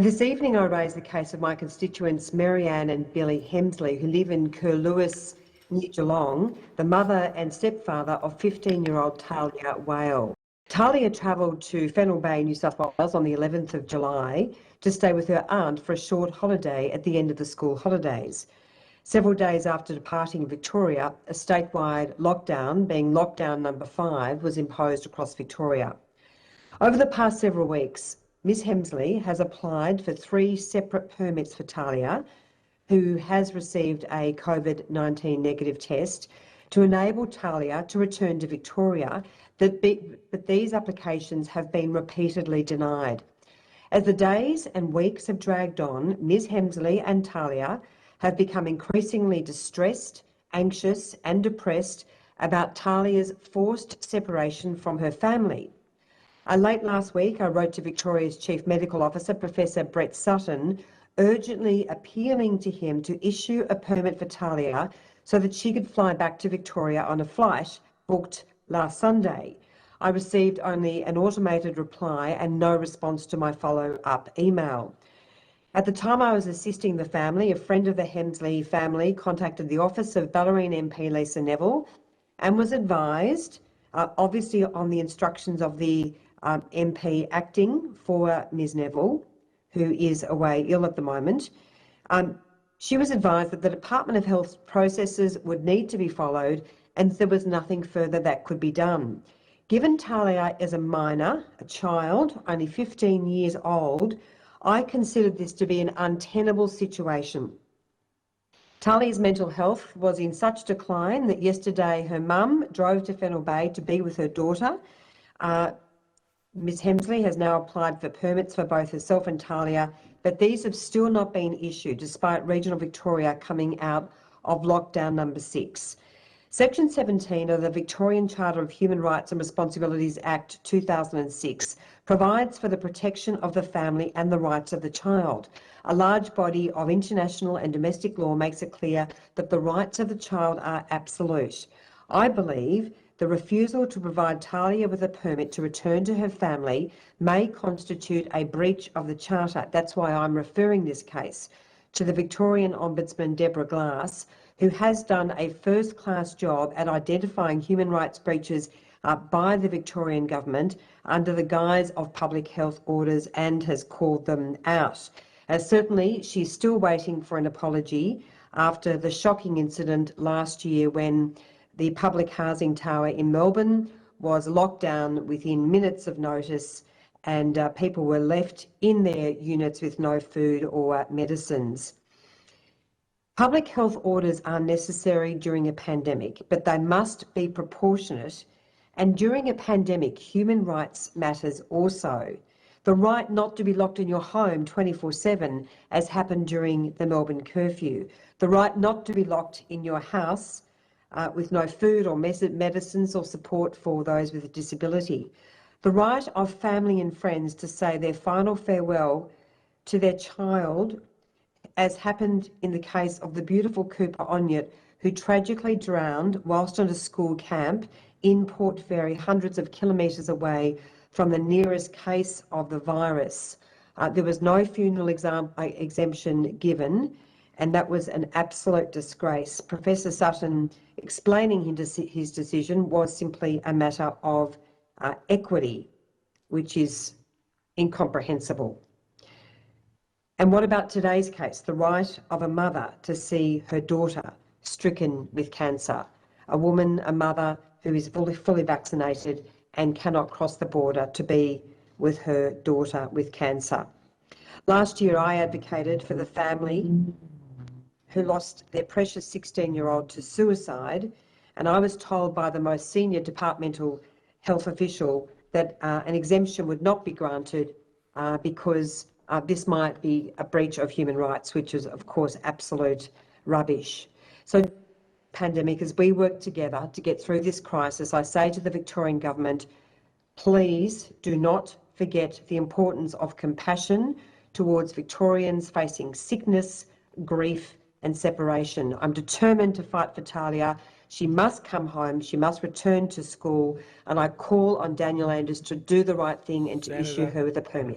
This evening I raised the case of my constituents Marianne and Billy Hemsley, who live in Curlewis near Geelong, the mother and stepfather of 15-year-old Talia Whale. Talia travelled to Fennell Bay, New South Wales on the 11th of July to stay with her aunt for a short holiday at the end of the school holidays. Several days after departing Victoria, a statewide lockdown, being lockdown number 5, was imposed across Victoria. Over the past several weeks, Ms Hemsley has applied for 3 separate permits for Talia, who has received a COVID-19 negative test, to enable Talia to return to Victoria, but these applications have been repeatedly denied. As the days and weeks have dragged on, Ms Hemsley and Talia have become increasingly distressed, anxious and depressed about Talia's forced separation from her family. Late last week, I wrote to Victoria's Chief Medical Officer, Professor Brett Sutton, urgently appealing to him to issue a permit for Talia so that she could fly back to Victoria on a flight booked last Sunday. I received only an automated reply and no response to my follow-up email. At the time I was assisting the family, a friend of the Hemsley family contacted the office of Ballerine MP Lisa Neville and was advised, obviously on the instructions of the MP acting for Ms Neville, who is away ill at the moment. She was advised that the Department of Health processes would need to be followed and there was nothing further that could be done. Given Talia is a minor, a child, only 15 years old, I considered this to be an untenable situation. Talia's mental health was in such decline that yesterday her mum drove to Fennell Bay to be with her daughter. Ms Hemsley has now applied for permits for both herself and Talia, but these have still not been issued despite regional Victoria coming out of lockdown number 6. Section 17 of the Victorian Charter of Human Rights and Responsibilities Act 2006 provides for the protection of the family and the rights of the child. A large body of international and domestic law makes it clear that the rights of the child are absolute. I believe the refusal to provide Talia with a permit to return to her family may constitute a breach of the Charter. That's why I'm referring this case to the Victorian Ombudsman Deborah Glass, who has done a first-class job at identifying human rights breaches by the Victorian government under the guise of public health orders and has called them out. Certainly, she's still waiting for an apology after the shocking incident last year when the public housing tower in Melbourne was locked down within minutes of notice and people were left in their units with no food or medicines. Public health orders are necessary during a pandemic, but they must be proportionate. And during a pandemic, human rights matters also. The right not to be locked in your home 24/7, as happened during the Melbourne curfew. The right not to be locked in your house with no food or medicines or support for those with a disability. The right of family and friends to say their final farewell to their child, as happened in the case of the beautiful Cooper Onyet, who tragically drowned whilst on a school camp in Port Fairy, hundreds of kilometres away from the nearest case of the virus. There was no funeral exemption given, and that was an absolute disgrace. Professor Sutton explaining his decision was simply a matter of equity, which is incomprehensible. And what about today's case, the right of a mother to see her daughter stricken with cancer? A woman, a mother who is fully vaccinated and cannot cross the border to be with her daughter with cancer. Last year, I advocated for the family who lost their precious 16-year-old to suicide, and I was told by the most senior departmental health official that an exemption would not be granted because this might be a breach of human rights, which is, of course, absolute rubbish. So, pandemic, as we work together to get through this crisis, I say to the Victorian Government, please do not forget the importance of compassion towards Victorians facing sickness, grief and separation. I'm determined to fight for Talia. She must come home, she must return to school, and I call on Daniel Anders to do the right thing and to issue her with a permit.